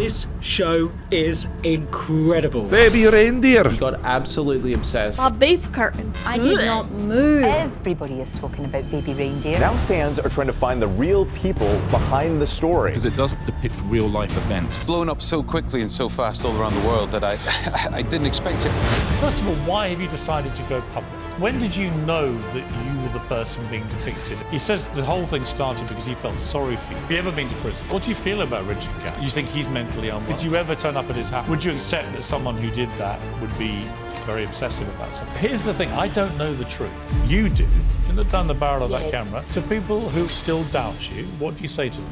This show is incredible. Baby reindeer. He got absolutely obsessed. A beef curtain. I did not move. Everybody is talking about baby reindeer. Now fans are trying to find the real people behind the story. Because it does depict real-life events. It's blown up so quickly and so fast all around the world that I didn't expect it. First of all, why have you decided to go public? When did you know that you were the person being depicted? He says the whole thing started because he felt sorry for you. Have you ever been to prison? What do you feel about Richard Gadd? You think he's mentally unwell? Did you ever turn up at his house? Would you accept that someone who did that would be very obsessive about something? Here's the thing, I don't know the truth. You do. You look down the barrel of that camera. To people who still doubt you, what do you say to them?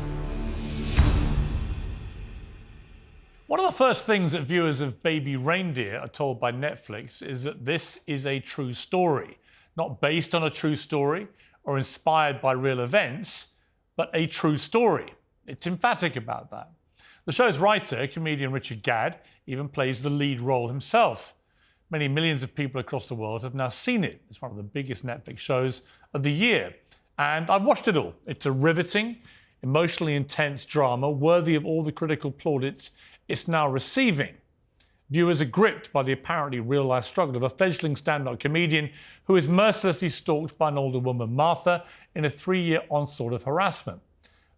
One of the first things that viewers of Baby Reindeer are told by Netflix is that this is a true story, not based on a true story or inspired by real events, but a true story. It's emphatic about that. The show's writer, comedian Richard Gadd, even plays the lead role himself. Many millions of people across the world have now seen it. It's one of the biggest Netflix shows of the year. And I've watched it all. It's a riveting, emotionally intense drama worthy of all the critical plaudits it's now receiving. Viewers are gripped by the apparently real-life struggle of a fledgling stand-up comedian who is mercilessly stalked by an older woman, Martha, in a 3-year onslaught of harassment.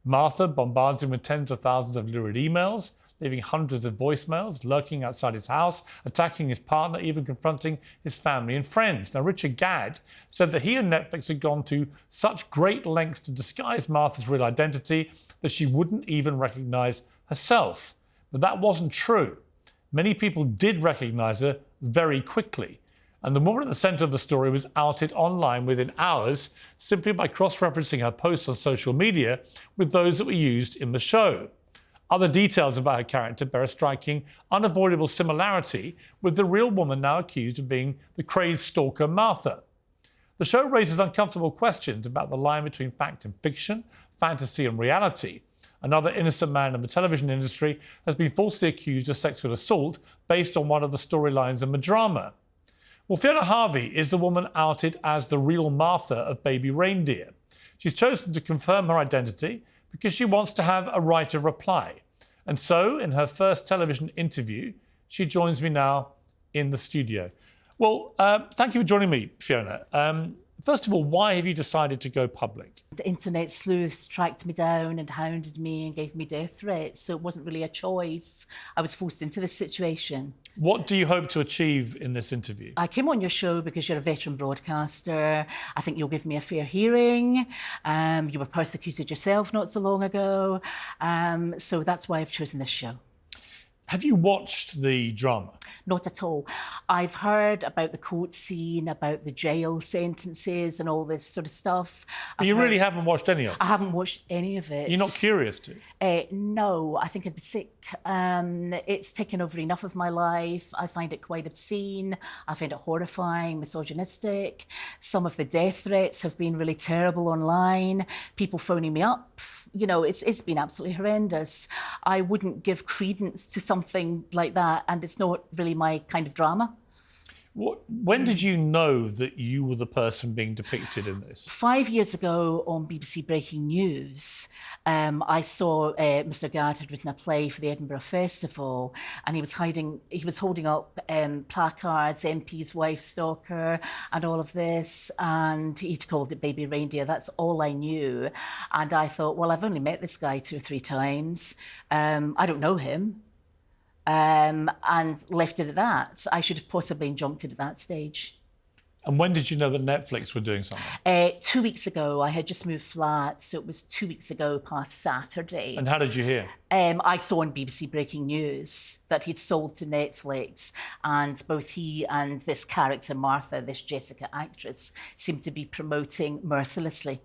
Martha bombards him with tens of thousands of lurid emails, leaving hundreds of voicemails, lurking outside his house, attacking his partner, even confronting his family and friends. Now, Richard Gadd said that he and Netflix had gone to such great lengths to disguise Martha's real identity that she wouldn't even recognise herself. But that wasn't true. Many people did recognise her very quickly. And the woman at the centre of the story was outed online within hours simply by cross-referencing her posts on social media with those that were used in the show. Other details about her character bear a striking, unavoidable similarity with the real woman now accused of being the crazed stalker Martha. The show raises uncomfortable questions about the line between fact and fiction, fantasy and reality. Another innocent man in the television industry has been falsely accused of sexual assault based on one of the storylines in the drama. Well, Fiona Harvey is the woman outed as the real Martha of Baby Reindeer. She's chosen to confirm her identity because she wants to have a right of reply. And so, in her first television interview, she joins me now in the studio. Well, thank you for joining me, Fiona. First of all, why have you decided to go public? The internet sleuths tracked me down and hounded me and gave me death threats, so it wasn't really a choice. I was forced into this situation. What do you hope to achieve in this interview? I came on your show because you're a veteran broadcaster. I think you'll give me a fair hearing. You were persecuted yourself not so long ago. So that's why I've chosen this show. Have you watched the drama? Not at all. I've heard about the court scene, about the jail sentences and all this sort of stuff. But you really haven't watched any of it? I haven't watched any of it. You're not curious to? No, I think I'd be sick. It's taken over enough of my life. I find it quite obscene. I find it horrifying, misogynistic. Some of the death threats have been really terrible online. People phoning me up. You know, it's been absolutely horrendous. I wouldn't give credence to something like that, and it's not really my kind of drama. When did you know that you were the person being depicted in this? 5 years ago on BBC Breaking News, I saw Mr. Gadd had written a play for the Edinburgh Festival, and he was holding up placards, MP's wife stalker, and all of this, and he'd called it Baby Reindeer. That's all I knew. And I thought, well, I've only met this guy 2 or 3 times. I don't know him. And left it at that. I should have possibly jumped it at that stage. And when did you know that Netflix were doing something? 2 weeks ago. I had just moved flat, so it was 2 weeks ago past Saturday. And how did you hear? I saw on BBC Breaking News that he'd sold to Netflix, and both he and this character, Martha, this Jessica actress, seemed to be promoting mercilessly.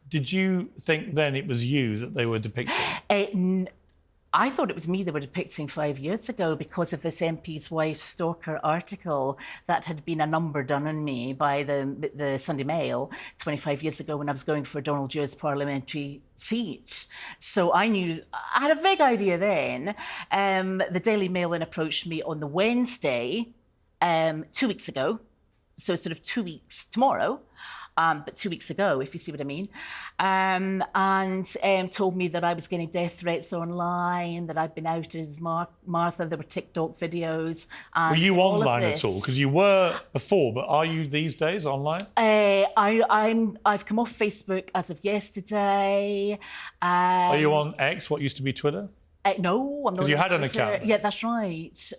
Did you think then it was you that they were depicting? I thought it was me they were depicting 5 years ago because of this MP's wife stalker article that had been a number done on me by the Sunday Mail 25 years ago when I was going for Donald Du's parliamentary seat. So I had a vague idea then. The Daily Mail then approached me on the Wednesday, 2 weeks ago, so sort of 2 weeks tomorrow, but 2 weeks ago, if you see what I mean, and told me that I was getting death threats online, that I'd been outed as Martha. There were TikTok videos. And Were you all of online this. at all? Because you were before, but are you these days online? I've come off Facebook as of yesterday. Are you on X, what used to be Twitter? No, I'm not. 'Cause you on had an Twitter. account then? Yeah, that's right.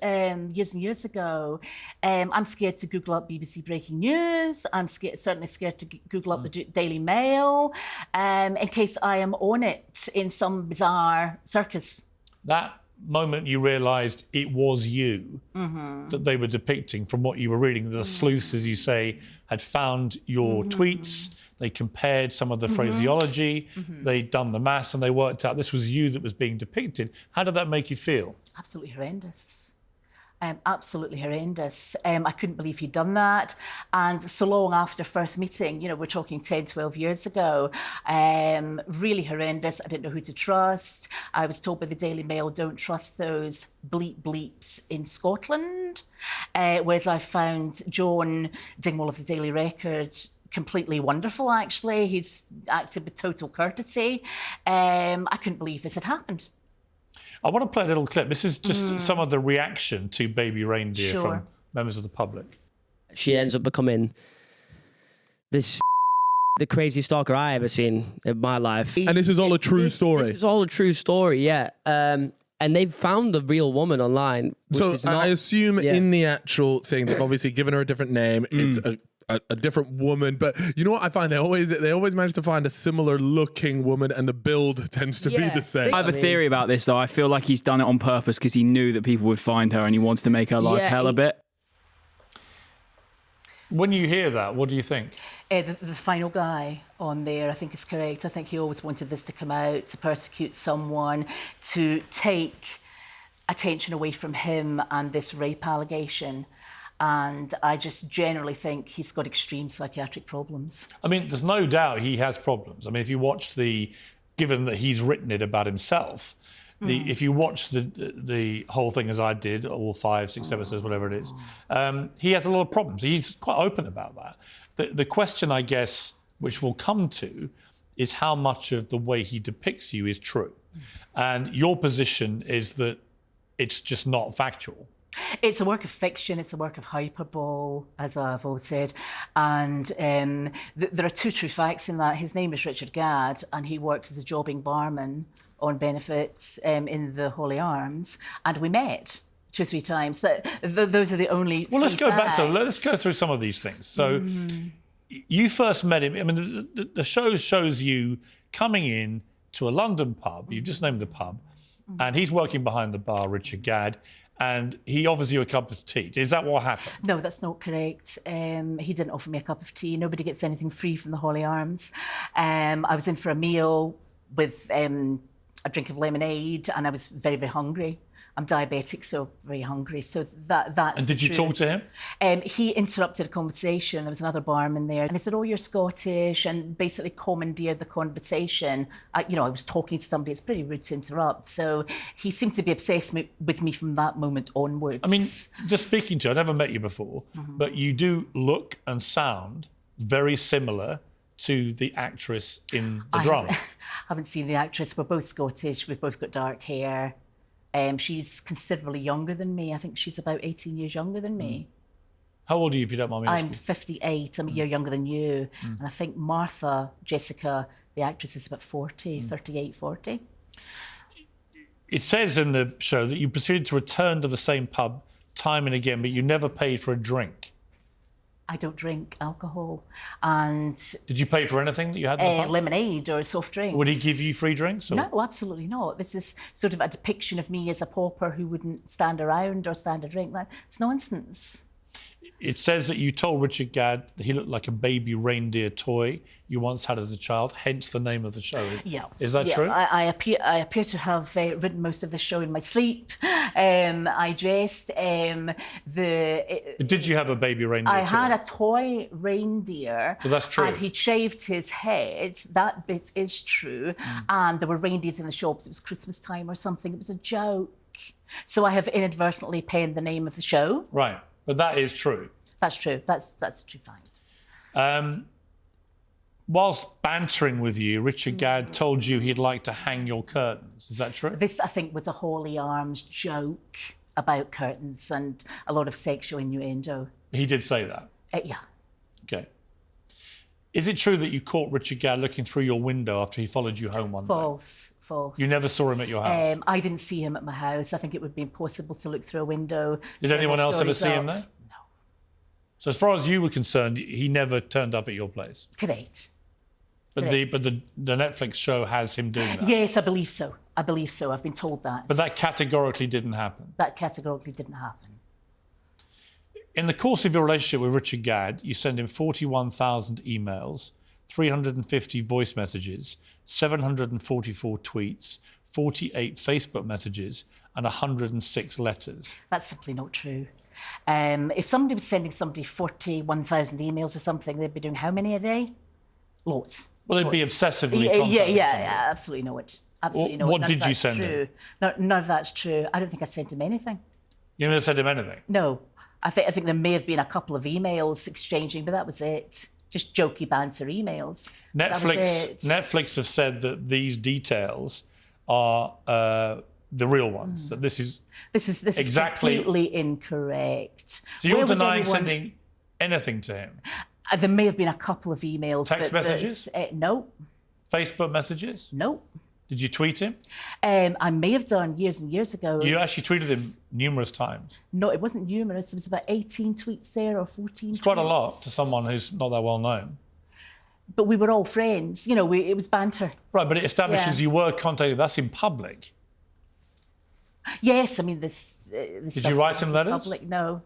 Years and years ago. I'm scared to Google up BBC Breaking News. I'm certainly scared to Google up the Daily Mail in case I am on it in some bizarre circus. That moment you realised it was you that they were depicting from what you were reading. The sleuths, as you say, had found your tweets. They compared some of the phraseology. They'd done the maths and they worked out this was you that was being depicted. How did that make you feel? Absolutely horrendous. Absolutely horrendous. I couldn't believe he'd done that. And so long after first meeting, we're talking 10, 12 years ago, really horrendous. I didn't know who to trust. I was told by the Daily Mail, don't trust those bleeps in Scotland. Whereas I found John Dingwall of the Daily Record completely wonderful, actually. He's acted with total courtesy. I couldn't believe this had happened. I want to play a little clip. This is just some of the reaction to Baby Reindeer Sure. from members of the public. She ends up becoming this the craziest stalker I ever seen in my life. And this is all a true story. This is all a true story, yeah. And they've found the real woman online. So I assume yeah. in the actual thing, they've obviously given her a different name. It's a different woman, but you know what I find? They always manage to find a similar looking woman, and the build tends to be the same. I have a theory about this, though. I feel like he's done it on purpose because he knew that people would find her and he wants to make her life hell a bit. When you hear that, what do you think? The final guy on there, I think, is correct. I think he always wanted this to come out, to persecute someone, to take attention away from him and this rape allegation. And I just generally think he's got extreme psychiatric problems. I mean, there's no doubt he has problems. I mean, if you watch given that he's written it about himself, if you watch the whole thing as I did, all 5, 6 episodes, whatever it is, he has a lot of problems. He's quite open about that. The question, I guess, which we'll come to, is how much of the way he depicts you is true. And your position is that it's just not factual. It's a work of fiction, it's a work of hyperbole, as I've always said. And there are 2 true facts in that. His name is Richard Gadd, and he worked as a jobbing barman on benefits in the Holy Arms, and we met 2 or 3 times. Those are the only. Well, let's go back to. facts. Let's go through some of these things. So, you first met him. I mean, the show shows you coming in to a London pub. You've just named the pub, and he's working behind the bar, Richard Gadd. And he offers you a cup of tea. Is that what happened? No, that's not correct. He didn't offer me a cup of tea. Nobody gets anything free from the Holy Arms. I was in for a meal with a drink of lemonade, and I was very, very hungry. I'm diabetic, so very hungry. So that's. And did you talk to him? He interrupted a conversation. There was another barman there, and he said, "Oh, you're Scottish," and basically commandeered the conversation. I was talking to somebody. It's pretty rude to interrupt. So he seemed to be obsessed with me from that moment onwards. I mean, just speaking to you, I've never met you before, but you do look and sound very similar to the actress in the drama. I haven't seen the actress. We're both Scottish. We've both got dark hair. She's considerably younger than me. I think she's about 18 years younger than me. How old are you, if you don't mind me asking? I'm 58. I'm a year younger than you. And I think Martha, Jessica, the actress, is about 40, 38, 40. It says in the show that you proceeded to return to the same pub time and again, but you never paid for a drink. I don't drink alcohol. And did you pay for anything that you had in the pub? lemonade or soft drinks. Would he give you free drinks? Or? No, absolutely not. This is sort of a depiction of me as a pauper who wouldn't stand around or stand a drink. It's nonsense. It says that you told Richard Gadd that he looked like a baby reindeer toy you once had as a child, hence the name of the show. Yeah. Is that true? I appear to have written most of the show in my sleep. I dressed. Did you have a baby reindeer I toy? had a toy reindeer. So that's true. And he'd shaved his head. That bit is true. And there were reindeers in the shops. It was Christmas time or something. It was a joke. So I have inadvertently penned the name of the show. Right. But that is true. That's true. That's a true fact. whilst bantering with you, Richard Gadd told you he'd like to hang your curtains. Is that true? This, I think, was a holy arms joke about curtains and a lot of sexual innuendo. He did say that. Yeah. Okay. Is it true that you caught Richard Gadd looking through your window after he followed you home one day? False. You never saw him at your house? I didn't see him at my house. I think it would be impossible to look through a window. Did anyone else ever see him there? No. So as far as you were concerned, he never turned up at your place? Correct. But the Netflix show has him doing that? Yes, I believe so. I believe so. I've been told that. But that categorically didn't happen? That categorically didn't happen. In the course of your relationship with Richard Gadd, you send him 41,000 emails, 350 voice messages, 744 tweets, 48 Facebook messages, and 106 letters. That's simply not true. If somebody was sending somebody 41,000 emails or something, they'd be doing how many a day? Lots. Well, they'd be obsessively contacting yeah, absolutely not. Absolutely not. What did you send him? None of that's true. I don't think I sent him anything. You never sent him anything? No. I think there may have been a couple of emails exchanging, but that was it. Just jokey banter emails. Netflix have said that these details are the real ones. That this is exactly completely incorrect. So you're denying sending anything to him? There may have been a couple of emails. Text messages? No. Facebook messages? No. Did you tweet him? I may have done years and years ago. You actually tweeted him numerous times. No, it wasn't numerous. It was about 18 tweets there or 14 It's quite a lot to someone who's not that well known. But we were all friends. You know, it was banter. Right, but it establishes you were contacted. That's in public. Yes, I mean, this Did you write him letters? Public, no.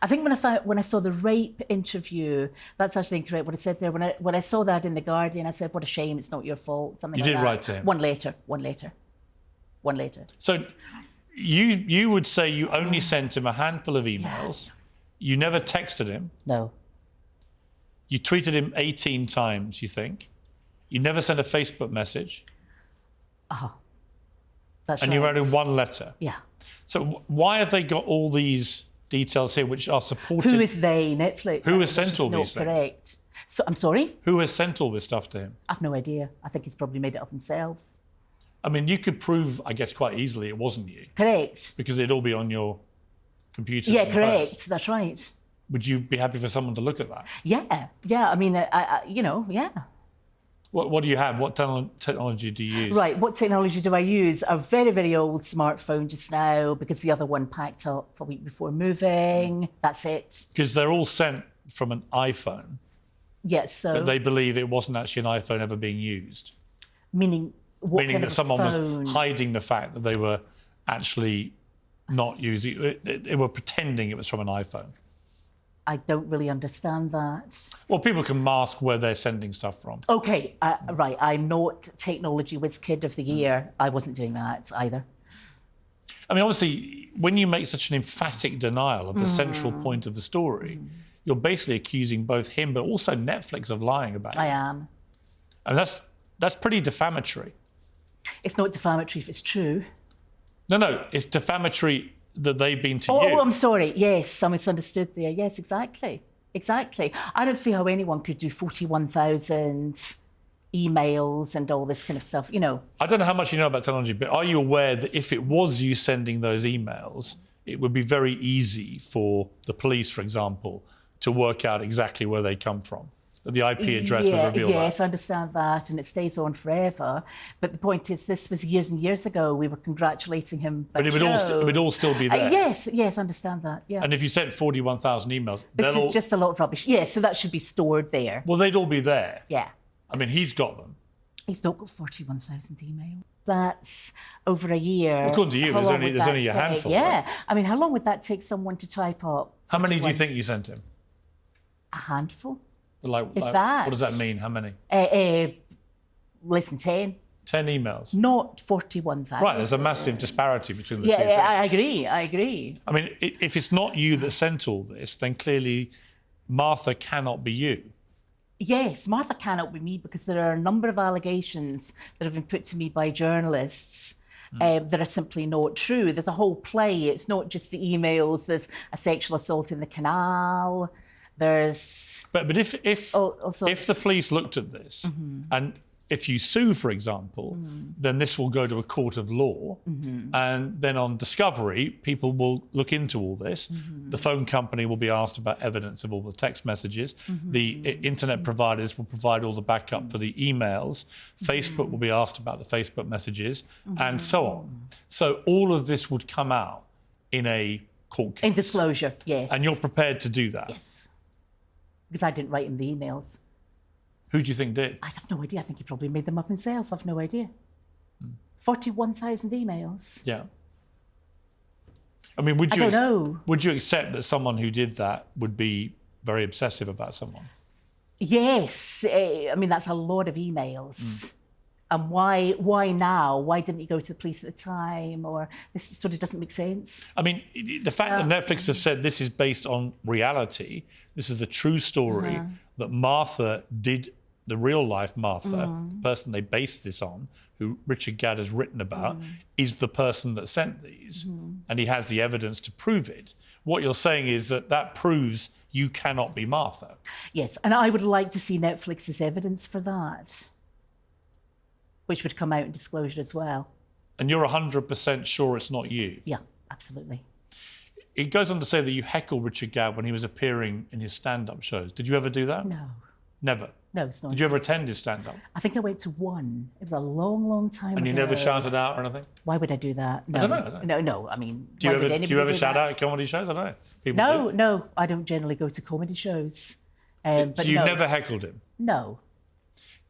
I think when I saw the rape interview, that's actually incorrect. What I said there, when I saw that in the Guardian, I said, "What a shame! It's not your fault." Something. You like did that. write to him. One later. So, you would say you only sent him a handful of emails. Yeah. You never texted him. No. You tweeted him 18 times. You think? You never sent a Facebook message. That's and right. you wrote him one letter. Yeah. So why have they got all these details here which are supported? Who is they? Netflix. Who has sent all these things? Correct. So I'm sorry? Who has sent all this stuff to him? I've no idea. I think he's probably made it up himself. I mean, you could prove, I guess, quite easily it wasn't you. Correct. Because it'd all be on your computer. Yeah, correct. That's right. Would you be happy for someone to look at that? Yeah. Yeah. I mean, yeah. What do you have? What technology do you use? Right, what technology do I use? A very, very old smartphone just now because the other one packed up a week before moving. That's it. Because they're all sent from an iPhone. Yes, so... But they believe it wasn't actually an iPhone ever being used. Meaning what Meaning kind that of someone phone? was hiding the fact that they were actually not using it. They were pretending it was from an iPhone. I don't really understand that. Well, people can mask where they're sending stuff from. Okay, right. I'm not Technology Whiz Kid of the Year. I wasn't doing that either. I mean, obviously, when you make such an emphatic denial of the central point of the story, you're basically accusing both him but also Netflix of lying about it. I am. And that's pretty defamatory. It's not defamatory if it's true. No, it's defamatory that they've been to you. Oh, I'm sorry. Yes, I misunderstood there. Yes, exactly. Exactly. I don't see how anyone could do 41,000 emails and all this kind of stuff, you know. I don't know how much you know about technology, but are you aware that if it was you sending those emails, it would be very easy for the police, for example, to work out exactly where they come from? That the IP address would reveal that. Yes, I understand that, and it stays on forever. But the point is, this was years and years ago. We were congratulating him. But it would all still be there. Yes, I understand that. Yeah. And if you sent 41,000 emails, this is just a lot of rubbish. Yeah, so that should be stored there. Well, they'd all be there. Yeah. I mean, he's got them. He's not got 41,000 emails. That's over a year. Well, according to you, there's only a handful. Yeah. Right? I mean, how long would that take someone to type up? 41? How many do you think you sent him? A handful. Like that. What does that mean? How many? Less than 10. 10 emails. Not 41,000. Right, there's a massive disparity between the two things. Yeah, I agree. I mean, if it's not you that sent all this, then clearly Martha cannot be you. Yes, Martha cannot be me because there are a number of allegations that have been put to me by journalists that are simply not true. There's a whole play. It's not just the emails. There's a sexual assault in the canal. There's But if also the police looked at this and if you sue, for example, then this will go to a court of law. And then on discovery, people will look into all this. The phone company will be asked about evidence of all the text messages. The internet providers will provide all the backup for the emails. Facebook will be asked about the Facebook messages and so on. So all of this would come out in a court case. in disclosure, yes. And you're prepared to do that? Yes. Because I didn't write him the emails. Who do you think did? I have no idea. I think he probably made them up himself. I've no idea. 41,000 emails. Yeah. I mean, would I you don't know. would you accept that someone who did that would be very obsessive about someone? Yes. I mean, that's a lot of emails. And why now? Why didn't he go to the police at the time? Or this sort of doesn't make sense. I mean, the fact that Netflix have said this is based on reality, this is a true story, that Martha did, the real life Martha, the person they based this on, who Richard Gadd has written about, is the person that sent these. And he has the evidence to prove it. What you're saying is that proves you cannot be Martha. Yes. And I would like to see Netflix's evidence for that, which would come out in disclosure as well. And you're 100% sure it's not you. Yeah, absolutely. It goes on to say that you heckled Richard Gadd when he was appearing in his stand-up shows. Did you ever do that? No. Never? No, it's not. Did you ever attend his stand-up? I think I went to one. It was a long, long time ago. And you never shouted out or anything? Why would I do that? No. I don't know. No. I mean, Do why you would ever, anybody do you ever do shout that? out at comedy shows? I don't know. People do. No. I don't generally go to comedy shows. So But you no. never heckled him? No.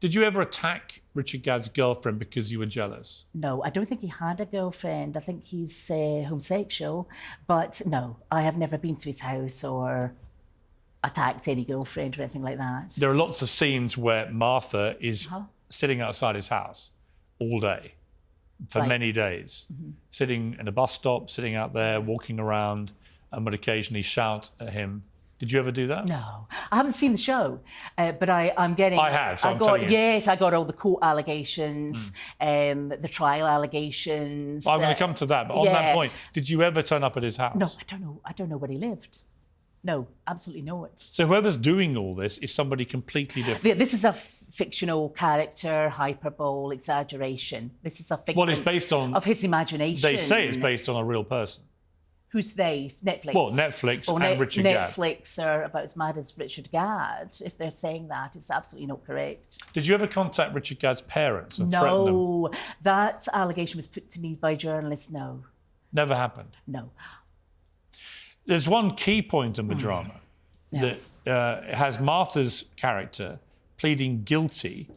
Did you ever attack Richard Gadd's girlfriend because you were jealous? No, I don't think he had a girlfriend. I think he's homosexual. But no, I have never been to his house or attacked any girlfriend or anything like that. There are lots of scenes where Martha is sitting outside his house all day for many days, sitting in a bus stop, sitting out there, walking around, and would occasionally shout at him. Did you ever do that? No, I haven't seen the show, but I'm getting. I have, so I'm telling you. Yes, I got all the court allegations, the trial allegations. I'm going to come to that, but on that point, did you ever turn up at his house? No, I don't know. I don't know where he lived. No, absolutely not. So whoever's doing all this is somebody completely different. This is a fictional character, hyperbole, exaggeration. This is a fiction. Well, it's based on of his imagination. They say it's based on a real person. Who's they? Netflix. Well, Netflix and Richard Gadd. Netflix are about as mad as Richard Gadd. If they're saying that, it's absolutely not correct. Did you ever contact Richard Gadd's parents and threaten them? No, that allegation was put to me by journalists. No. Never happened? No. There's one key point in the drama that has Martha's character pleading guilty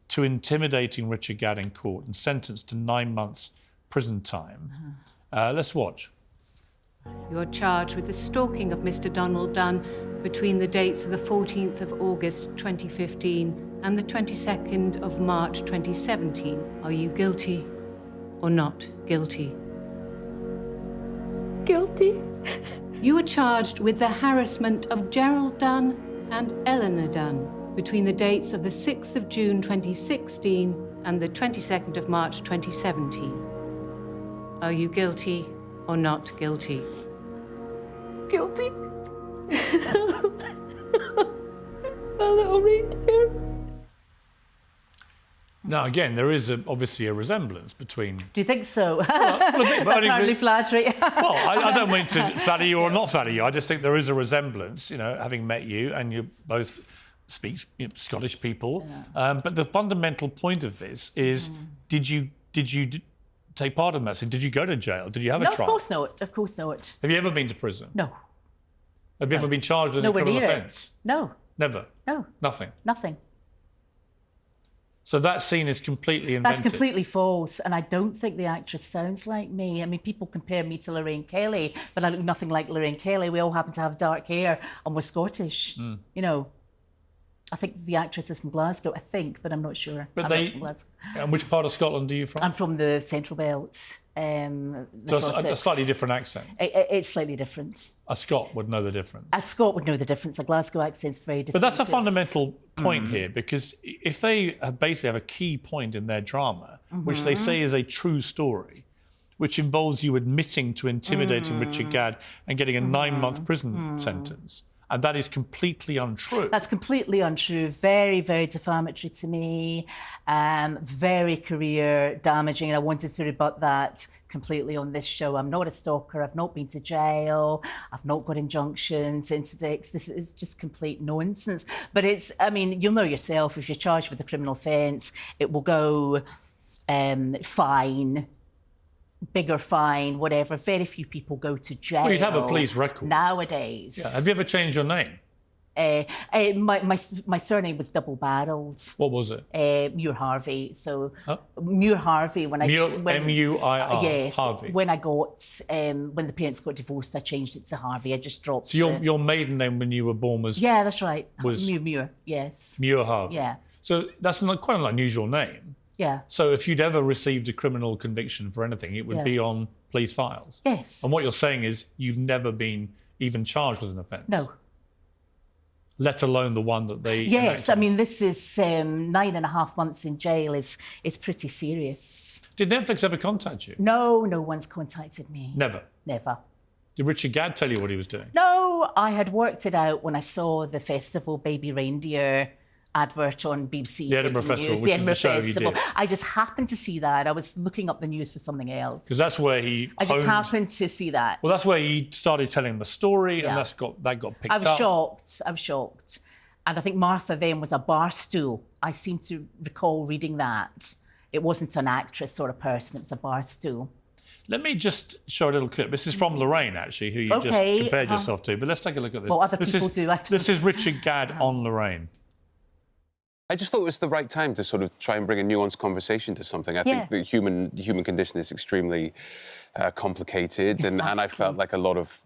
to intimidating Richard Gadd in court and sentenced to 9 months prison time. Let's watch. You're charged with the stalking of Mr. Donald Dunn between the dates of the 14th of August 2015 and the 22nd of March 2017. Are you guilty or not guilty? Guilty. You were charged with the harassment of Gerald Dunn and Eleanor Dunn between the dates of the 6th of June 2016 and the 22nd of March 2017. Are you guilty or not guilty? Guilty. A little reindeer. Now, again, there is obviously a resemblance between... Do you think so? Well, a bit, but That's hardly flattering. Well, I don't mean to flatter you or not flatter you. I just think there is a resemblance, you know, having met you, and you both speak Scottish people. Yeah. But the fundamental point of this is, did you take part in that? So did you go to jail? Did you have a trial? No, of course not. Of course not. Have you ever been to prison? No. Have you ever been charged with a criminal offence? No. Never? No. Nothing? Nothing. So that scene is completely invented? That's completely false, and I don't think the actress sounds like me. I mean, people compare me to Lorraine Kelly, but I look nothing like Lorraine Kelly. We all happen to have dark hair, and we're Scottish. You know, I think the actress is from Glasgow, I think, but I'm not sure. But I'm not from Glasgow. And which part of Scotland are you from? I'm from the Central Belt. So a slightly different accent? It's slightly different. A Scot would know the difference? A Scot would know the difference. A Glasgow accent's very different. But that's a fundamental point here, because if they basically have a key point in their drama, which they say is a true story, which involves you admitting to intimidating Richard Gadd and getting a 9-month prison sentence, And that is completely untrue. That's completely untrue. Very, very defamatory to me. Very career damaging. And I wanted to rebut that completely on this show. I'm not a stalker. I've not been to jail. I've not got injunctions, interdicts. This is just complete nonsense. But it's, I mean, you'll know yourself, if you're charged with a criminal offence, it will go fine, bigger fine, whatever. Very few people go to jail. Well, you'd have a police record nowadays. Yeah. Have you ever changed your name? My surname was double-barrelled. What was it? Muir Harvey. So Muir Harvey. M-U-I-R. Yes. Harvey. When the parents got divorced, I changed it to Harvey. I just dropped. So your maiden name when you were born was? Yeah, that's right. Was Muir. Yes. Muir Harvey. Yeah. So that's quite an unusual name. Yeah. So if you'd ever received a criminal conviction for anything, it would be on police files. Yes. And what you're saying is you've never been even charged with an offence. No. Let alone the one that they. Yes, I mean this is 9.5 months in jail. Is pretty serious. Did Netflix ever contact you? No, no one's contacted me. Never. Never. Did Richard Gadd tell you what he was doing? No, I had worked it out when I saw the festival Baby Reindeer advert on BBC. The Edinburgh Festival, which is the show you did. I just happened to see that. I was looking up the news for something else. Because that's where he. I just happened to see that. Well, that's where he started telling the story, and that got picked up. I was shocked. And I think Martha then was a bar stool. I seem to recall reading that. It wasn't an actress or a person, it was a bar stool. Let me just show a little clip. This is from Lorraine, actually, who you just compared yourself to. But let's take a look at this. Well, other people do. This is Richard Gadd on Lorraine. I just thought it was the right time to sort of try and bring a nuanced conversation to something. I think the human condition is extremely complicated, and I felt like a lot of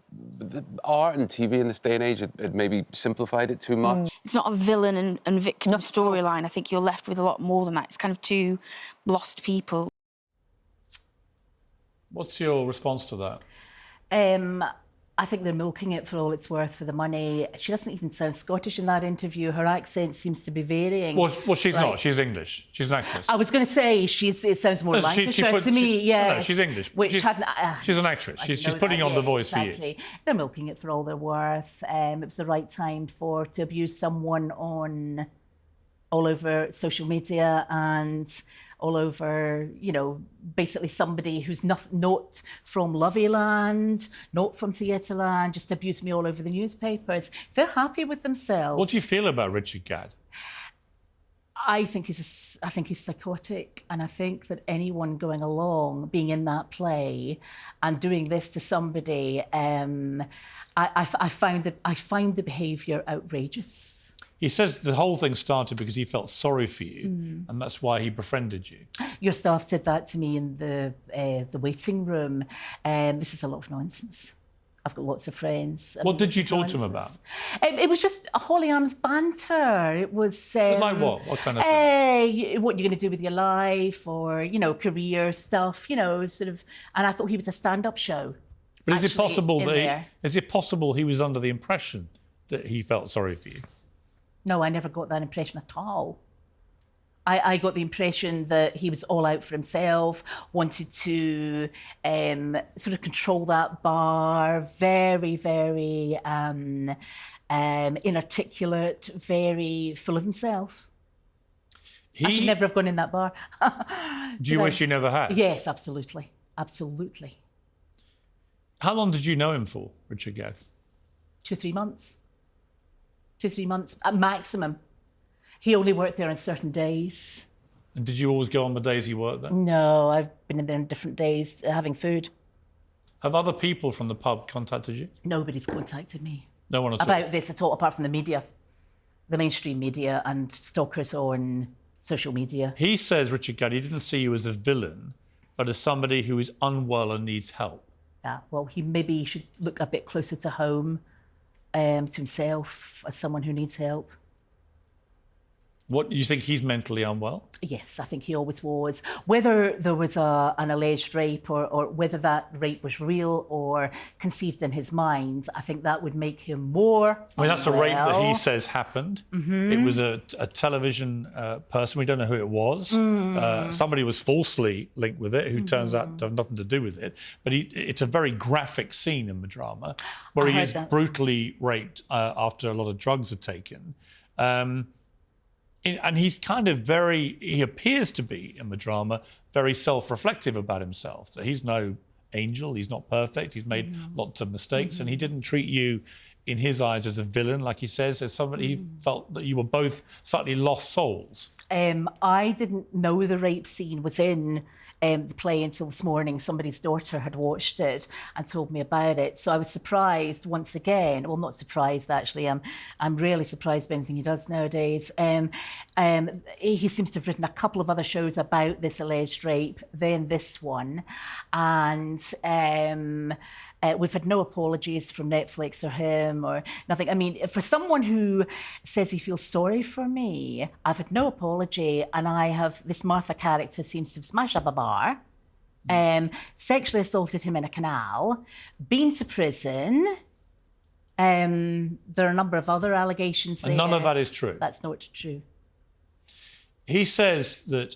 art and TV in this day and age had maybe simplified it too much. It's not a villain and victim storyline. I think you're left with a lot more than that. It's kind of two lost people. What's your response to that? I think they're milking it for all it's worth for the money. She doesn't even sound Scottish in that interview. Her accent seems to be varying. Well, she's not. She's English. She's an actress. I was going to say it sounds more Lancashire to me. No, she's English. She's an actress. She's putting on the voice for you. They're milking it for all they're worth. It was the right time to abuse someone all over social media and all over, basically somebody who's not from Loveyland, not from Theatreland, just abused me all over the newspapers. If they're happy with themselves. What do you feel about Richard Gadd? I think he's psychotic, and I think that anyone going along, being in that play, and doing this to somebody, I find the behaviour outrageous. He says the whole thing started because he felt sorry for you, and that's why he befriended you. Your staff said that to me in the waiting room. This is a lot of nonsense. I've got lots of friends. What did you talk to him about? It was just a holy arms banter. It was like what? What kind of thing? What you're going to do with your life, or career stuff. Sort of. And I thought he was a stand-up show. But is it possible he was under the impression that he felt sorry for you? No, I never got that impression at all. I got the impression that he was all out for himself, wanted to sort of control that bar, very, very inarticulate, very full of himself. I should never have gone in that bar. Do you wish you never had? Yes, absolutely. Absolutely. How long did you know him for, Richard Gadd? 2 or 3 months. 2 or 3 months at maximum. He only worked there on certain days. And did you always go on the days he worked there? No, I've been in there on different days having food. Have other people from the pub contacted you? Nobody's contacted me. No one at all? About this at all, apart from the media. The mainstream media and stalkers on social media. He says, Richard Gadd, he didn't see you as a villain, but as somebody who is unwell and needs help. Yeah, well, he maybe should look a bit closer to home, to himself, as someone who needs help. What, you think he's mentally unwell? Yes, I think he always was. Whether there was an alleged rape or whether that rape was real or conceived in his mind, I think that would make him more I mean, that's a rape that he unwell. says happened. Mhm. It was a television person. We don't know who it was. Somebody was falsely linked with it, who turns out to have nothing to do with it. But it's a very graphic scene in the drama where I he heard is that. brutally raped after a lot of drugs are taken. And he's kind of he appears to be in the drama very self-reflective about himself. So he's no angel, he's not perfect, he's made lots of mistakes, and he didn't treat you in his eyes as a villain, like he says, as somebody he felt that you were both slightly lost souls. I didn't know the rape scene was in the play until this morning. Somebody's daughter had watched it and told me about it. So I was surprised once again. Well, not surprised, actually. I'm rarely surprised by anything he does nowadays. He seems to have written a couple of other shows about this alleged rape, then this one. And we've had no apologies from Netflix or him or nothing. I mean, for someone who says he feels sorry for me, I've had no apology, and this Martha character seems to have smashed up a bar, sexually assaulted him in a canal, been to prison. There are a number of other allegations And none of that is true. That's not true. He says that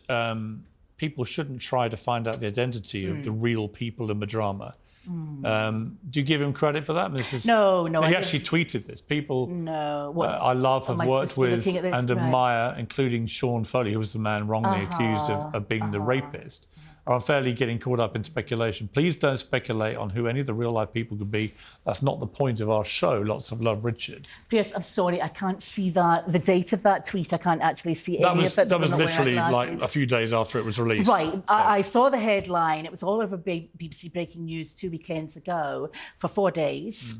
people shouldn't try to find out the identity of the real people in the drama. Do you give him credit for that? No. He actually tweeted this. People No. I love, have am I worked supposed to be with looking at this? and Right. admire, including Sean Foley, who was the man wrongly accused of being the rapist, are unfairly getting caught up in speculation. Please don't speculate on who any of the real-life people could be. That's not the point of our show. Lots of love, Richard. Pierce, I'm sorry, I can't see the date of that tweet. I can't actually see That any was, of it. that because was I'm not wearing literally like glasses. a few days after it was released. Right, I saw the headline. It was all over BBC Breaking News 2 weekends ago for 4 days.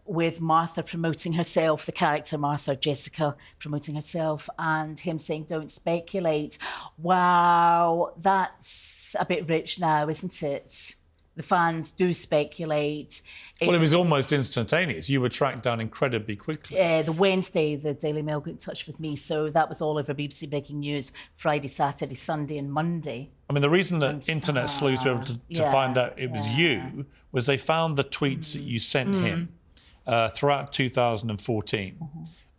With Martha promoting herself, the character Martha, Jessica, promoting herself, and him saying, "Don't speculate." Wow, that's a bit rich now, isn't it? The fans do speculate. Well, it was almost instantaneous. You were tracked down incredibly quickly. The Wednesday, the Daily Mail got in touch with me, so that was all over BBC Breaking News Friday, Saturday, Sunday, and Monday. I mean, the reason that internet sleuths were able to find out it was you was they found the tweets that you sent him throughout 2014.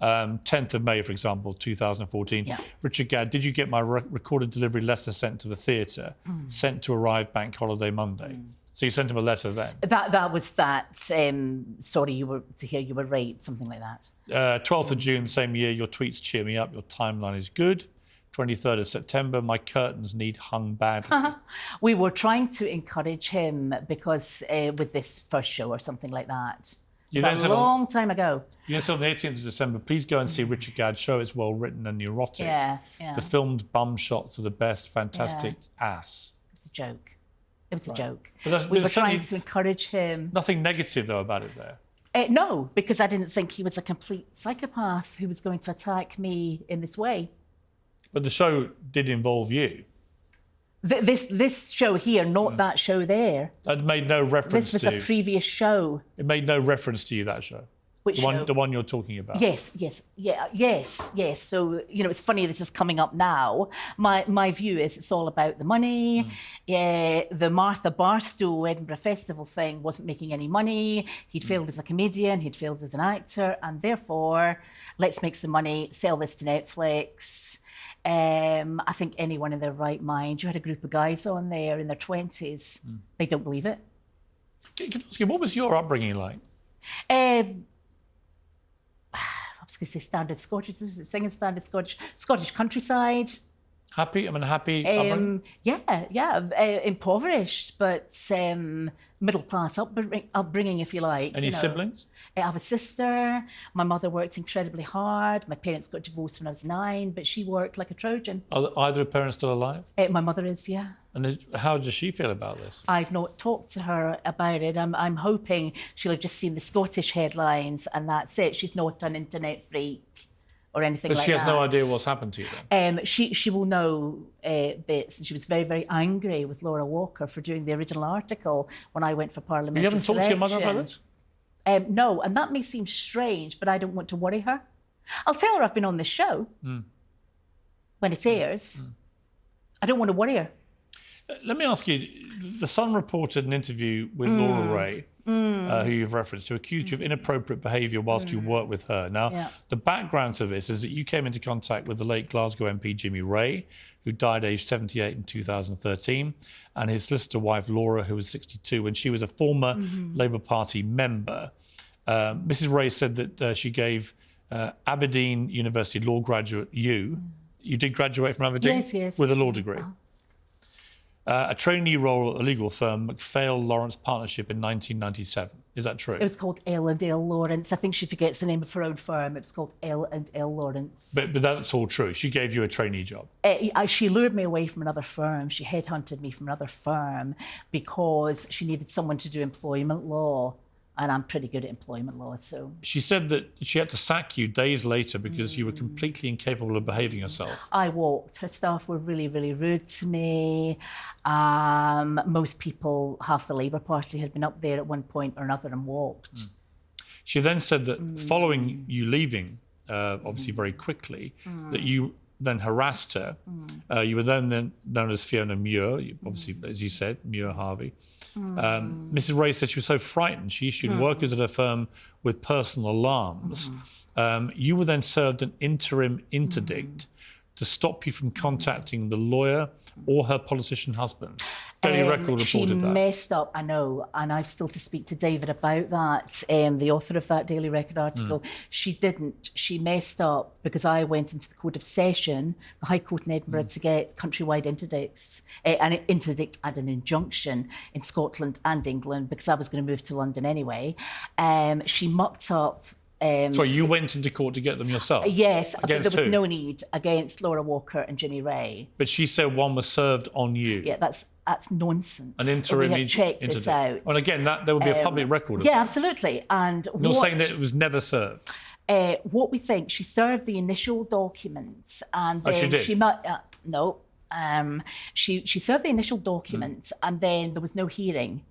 10th of May, for example, 2014. Yeah. Richard Gadd, did you get my recorded delivery letter sent to the theatre, sent to arrive bank holiday Monday? So you sent him a letter then? That was that. Sorry, you were raped, something like that. 12th of June, same year, your tweets cheer me up, your timeline is good. 23rd of September, my curtains need hung badly. We were trying to encourage him because with this first show or something like that. You It then was a said on- long time ago. You said on the 18th of December, please go and see Richard Gadd's show. It's well written and neurotic. Yeah. The filmed bum shots are the best. Fantastic ass. It was a joke. It was a joke. But that's- We but were trying certainly- to encourage him. Nothing negative, though, about it there. No, because I didn't think he was a complete psychopath who was going to attack me in this way. But the show did involve you. This show here, not that show there. It made no reference This was to a previous show. It made no reference to you, that show. Which the one, show? the one you're talking about. Yes. So, it's funny this is coming up now. My view is it's all about the money. The Martha Barstow Edinburgh Festival thing wasn't making any money. He'd failed as a comedian, he'd failed as an actor, and therefore, let's make some money, sell this to Netflix. I think anyone in their right mind, you had a group of guys on there in their 20s, they don't believe it. Can I ask you, what was your upbringing like? I was going to say standard Scottish, singing standard Scottish countryside. Happy? I mean, happy upbringing? Impoverished, but middle class upbringing, if you like. Any siblings? I have a sister. My mother worked incredibly hard. My parents got divorced when I was 9, but she worked like a Trojan. Are either parents still alive? My mother is, yeah. And how does she feel about this? I've not talked to her about it. I'm hoping she'll have just seen the Scottish headlines and that's it. She's not an internet freak or anything But like she that. has no idea what's happened to you then? She will know bits, and she was very, very angry with Laura Walker for doing the original article when I went for parliamentary You haven't talked to your mother about selection. this? No, and that may seem strange, but I don't want to worry her. I'll tell her I've been on this show when it airs. I don't want to worry her. Let me ask you, The Sun reported an interview with Laura Ray, who you've referenced, who accused you of inappropriate behaviour whilst you worked with her. Now, the background to this is that you came into contact with the late Glasgow MP Jimmy Ray, who died aged 78 in 2013, and his solicitor wife Laura, who was 62, and she was a former Labour Party member. Mrs Ray said that she gave Aberdeen University law graduate you did graduate from Aberdeen? Yes. With a law degree. A trainee role at a legal firm, McPhail Lawrence Partnership, in 1997. Is that true? It was called L&L Lawrence. I think she forgets the name of her own firm. It was called L&L Lawrence. But that's all true. She gave you a trainee job. She lured me away from another firm. She headhunted me from another firm because she needed someone to do employment law. And I'm pretty good at employment law, so... She said that she had to sack you days later because you were completely incapable of behaving yourself. I walked. Her staff were really, really rude to me. Most people, half the Labour Party, had been up there at one point or another and walked. She then said that following you leaving, obviously very quickly, that you then harassed her. You were then known as Fiona Muir, obviously, as you said, Muir Harvey. Mrs Ray said she was so frightened she issued workers at her firm with personal alarms. You were then served an interim interdict to stop you from contacting the lawyer or her politician husband. Daily Record reported that. She messed up, I know, and I've still to speak to David about that, the author of that Daily Record article. She didn't. She messed up because I went into the Court of Session, the High Court in Edinburgh, to get countrywide interdicts, an interdict and an injunction in Scotland and England because I was going to move to London anyway. She mucked up. Sorry, you went into court to get them yourself? Yes, but there was who? no need against Laura Walker and Jimmy Ray. But she said one was served on you. Yeah, that's nonsense. An interim we have checked this out. And again, there would be a public record of Yeah, that. absolutely. And You're saying that it was never served? What we think, she served the initial documents and then she did? No. She served the initial documents and then there was no hearing.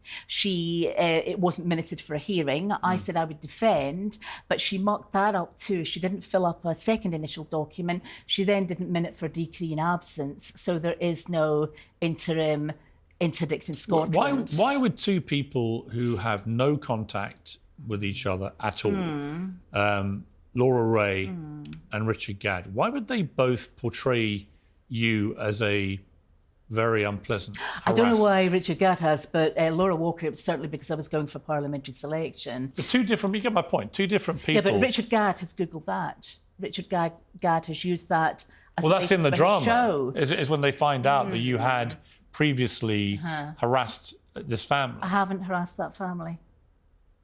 It wasn't minuted for a hearing. I said I would defend, but she mucked that up too. She didn't fill up a second initial document. She then didn't minute for decree in absence. So there is no interim interdict in Scotland. Why would two people who have no contact with each other at all, Laura Ray and Richard Gadd, why would they both portray you as a very unpleasant harasser? I don't know why Richard Gadd has, but Laura Walker, it was certainly because I was going for parliamentary selection. The two different, you get my point, two different people. Yeah, but Richard Gadd has Googled that. Richard Gadd has used that as well, that's in the drama. Show. Is when they find out that you had previously harassed this family. I haven't harassed that family.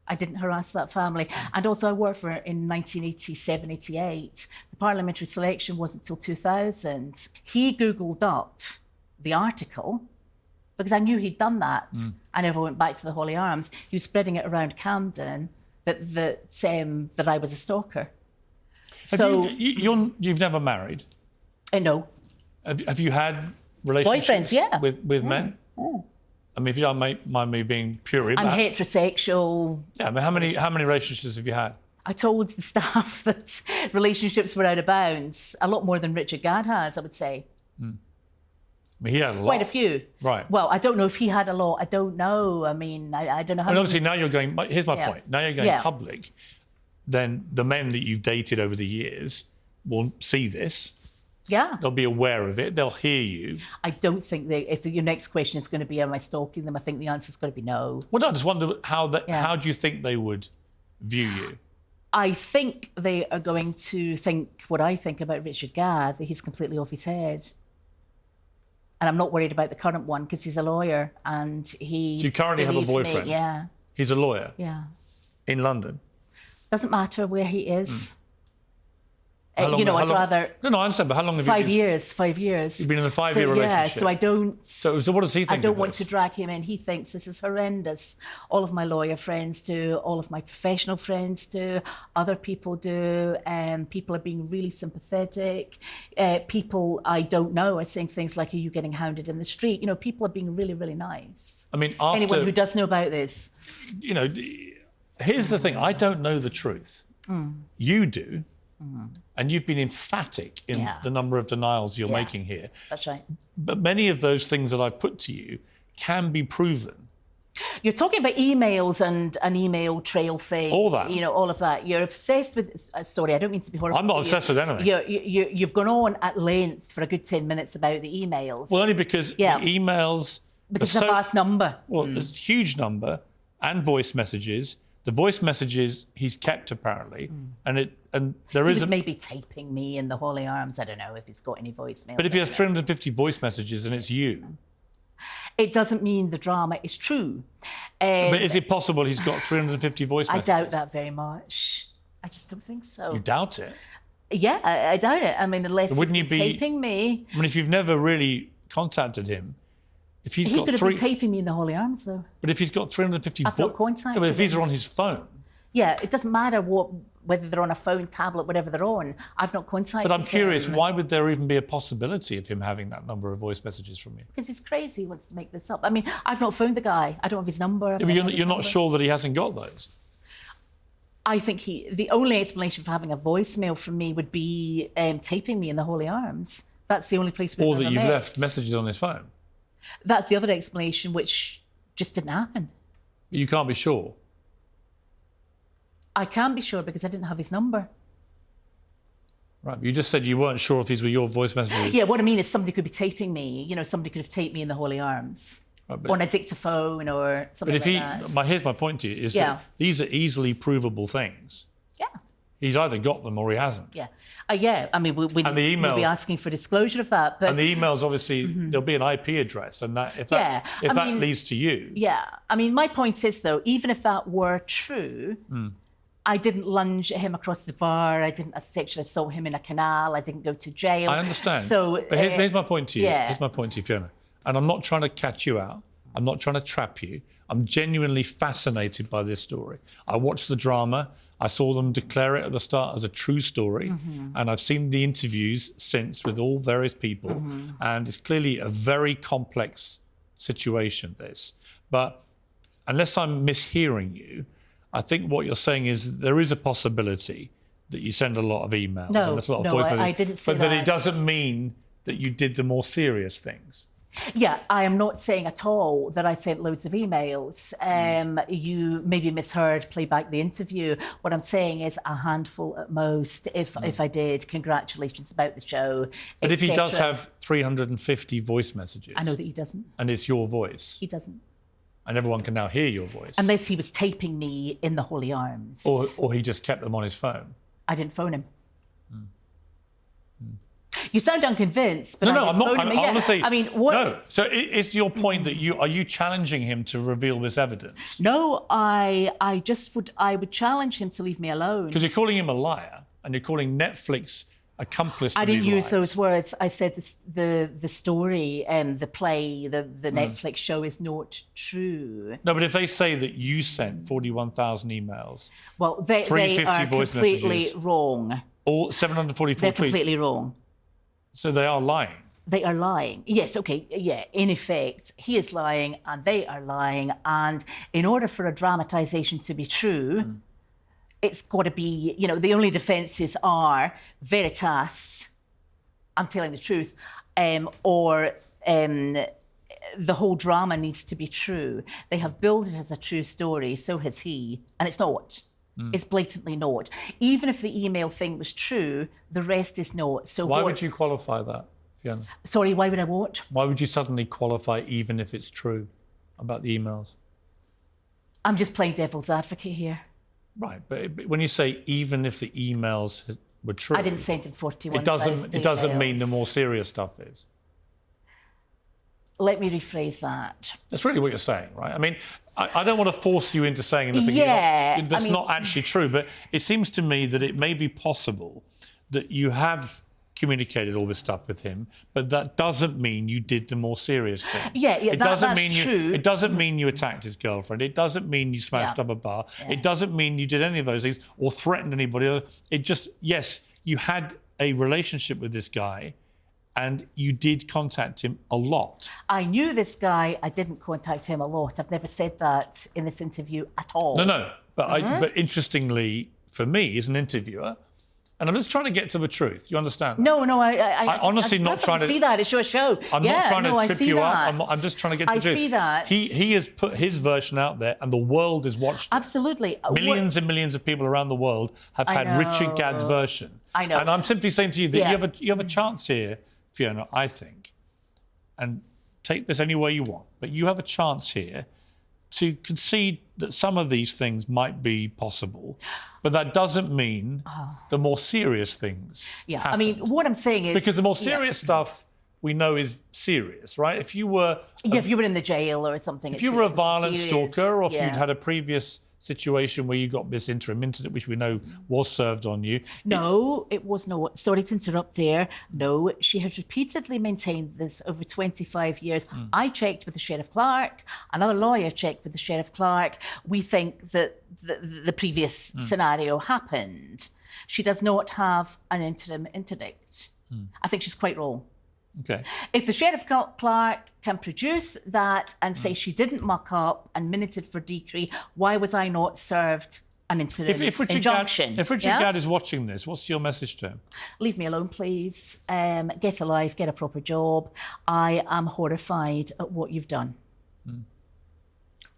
I didn't harass that family. And also I worked for it in 1987, 88. The parliamentary selection wasn't until 2000. He Googled up the article because I knew he'd done that. I never went back to the Holy Arms. He was spreading it around Camden that I was a stalker. You've never married? No. Have you had relationships with men? Oh. I mean, if you don't mind me being pure, I'm heterosexual. Yeah, I mean, how many relationships have you had? I told the staff that relationships were out of bounds. A lot more than Richard Gadd has, I would say. I mean, he had a lot. Quite a few. Right. Well, I don't know if he had a lot. I don't know. I mean, I don't know how. And obviously, now you're going. Here's my point. Now you're going public. Then the men that you've dated over the years will see this. Yeah. They'll be aware of it. They'll hear you. I don't think if your next question is going to be, am I stalking them? I think the answer's going to be no. Well, no, I just wonder how do you think they would view you? I think they are going to think what I think about Richard Gadd, that he's completely off his head. And I'm not worried about the current one because he's a lawyer and he. So you currently have a boyfriend? Yeah. He's a lawyer? Yeah. In London? Doesn't matter where he is. I'd rather... No, I understand, but how long have you been... 5 years. You've been in a 5-year relationship? Yeah, so I don't... So what does he think I don't of want this? to drag him in. He thinks this is horrendous. All of my lawyer friends do, all of my professional friends do, other people do, people are being really sympathetic. People I don't know are saying things like, are you getting hounded in the street? You know, people are being really, really nice. I mean, anyone who does know about this. You know, here's the thing. I don't know the truth. You do. And you've been emphatic in the number of denials you're making here. That's right. But many of those things that I've put to you can be proven. You're talking about emails and an email trail thing. All that. You know, all of that. You're obsessed with... sorry, I don't mean to be horrible. I'm not obsessed with anything. You've gone on at length for a good 10 minutes about the emails. Well, only because the emails... Because it's a vast number. Well, there's a huge number and voice messages. The voice messages he's kept, apparently. And there is... He was maybe taping me in the Holy Arms. I don't know if he's got any voicemail. But if he has 350 voice messages and it's you... It doesn't mean the drama is true. But is it possible he's got 350 voice messages? I doubt that very much. I just don't think so. You doubt it? Yeah, I doubt it. I mean, unless Wouldn't he's been you be taping me. I mean, if you've never really contacted him, if he's He got could have three... been taping me in the Holy Arms, though. But if he's got 350... I've not contacted but if these him. are on his phone... Yeah, it doesn't matter whether they're on a phone, tablet, whatever they're on. I've not contacted But I'm curious, him. why would there even be a possibility of him having that number of voice messages from you? Because he's crazy. He wants to make this up. I mean, I've not found the guy. I don't have his number. Yeah, but you're not sure that he hasn't got those? I think the only explanation for having a voicemail from me would be taping me in the Holy Arms. That's the only place we've Or ever that you've met. left messages on his phone? That's the other explanation, which just didn't happen. But you can't be sure. I can't be sure because I didn't have his number. Right, but you just said you weren't sure if these were your voice messages. Yeah, what I mean is somebody could be taping me. You know, somebody could have taped me in the Holy Arms. Right, but- on a dictaphone or something But if like that. here's my point to you, is Yeah. that these are easily provable things. Yeah. He's either got them or he hasn't. Yeah. I mean, we'll be emails- asking for disclosure of that. But And the emails, obviously, there'll be an IP address, and that if Yeah, that I mean- leads to you, yeah, I mean, my point is, though, even if that were true, I didn't lunge at him across the bar. I didn't sexually assault him in a canal. I didn't go to jail. I understand. So, but here's my point to you. yeah. Here's my point to you, Fiona. And I'm not trying to catch you out. I'm not trying to trap you. I'm genuinely fascinated by this story. I watched the drama. I saw them declare it at the start as a true story. And I've seen the interviews since with all various people. And it's clearly a very complex situation, this. But unless I'm mishearing you, I think what you're saying is there is a possibility that you send a lot of emails No, and there's a lot of no, voice I messages. didn't say but that that. it doesn't mean that you did the more serious things. Yeah, I am not saying at all that I sent loads of emails. You maybe misheard, play back the interview. What I'm saying is a handful at most. If I did, congratulations about the show. But if he does etc. have 350 voice messages, I know that he doesn't. and it's your voice, He doesn't. and everyone can now hear your voice, Unless he was taping me in the Holy Arms. or he just kept them on his phone. I didn't phone him. You sound unconvinced, but No, I no, didn't I'm not. phone him. I'm Yeah, honestly, I mean, what? No. So is your point that are you challenging him to reveal this evidence? No, I would challenge him to leave me alone. Because you're calling him a liar, and you're calling Netflix accomplice to I didn't these use lies. those words. I said the story, the play, the Netflix show is not true. No, but if they say that you sent 41,000 emails, Well, they 350 are voice completely messages, wrong. all 744 They're tweets, completely wrong. so they are lying. They are lying. Yes, okay, yeah, in effect, he is lying and they are lying. And in order for a dramatisation to be true, it's got to be, the only defences are veritas, I'm telling the truth, or the whole drama needs to be true. They have billed it as a true story, so has he, and it's not. It's blatantly not. Even if the email thing was true, the rest is not. So Why would you qualify that, Fiona? Sorry, why would I what? Why would you suddenly qualify even if it's true about the emails? I'm just playing devil's advocate here. Right, but when you say even if the emails were true, I didn't send him 41. It doesn't mean the more serious stuff is. Let me rephrase that. That's really what you're saying, right? I mean, I don't want to force you into saying anything Yeah, that's not actually true, but it seems to me that it may be possible that you have communicated all this stuff with him, but that doesn't mean you did the more serious things. Yeah, it doesn't that's mean true. It doesn't mean you attacked his girlfriend. It doesn't mean you smashed up a bar. It doesn't mean you did any of those things or threatened anybody. It just, yes, you had a relationship with this guy, and you did contact him a lot. I knew this guy. I didn't contact him a lot. I've never said that in this interview at all. No, but but interestingly, for me as an interviewer, And I'm just trying to get to the truth. You understand? That? No, I honestly I'm not trying to see that. It's your show. I'm yeah, not trying no, to trip you up. I'm just trying to get to the truth. I see that. He has put his version out there, and the world has watched it. Absolutely. Millions and millions of people around the world have had Richard Gadd's version. I know. And I'm simply saying to you that you have a chance here, Fiona, I think, and take this any way you want, but you have a chance here to concede that some of these things might be possible, but that doesn't mean the more serious things happen. I mean, what I'm saying is... Because the more serious stuff we know is serious, right? If you were... if you were in the jail or something... If you were a violent stalker, or if you'd had a previous situation where you got this interim incident, which we know was served on you... No, it was not. Sorry to interrupt there. No, she has repeatedly maintained this over 25 years. I checked with the Sheriff Clark. Another lawyer checked with the Sheriff Clark. We think that the previous scenario happened. She does not have an interim interdict. I think she's quite wrong. Okay. If the Sheriff Clark can produce that and say she didn't muck up and minuted for decree, why was I not served an interim injunction? If Richard Gadd is watching this, what's your message to him? Leave me alone, please. Get a life, get a proper job. I am horrified at what you've done.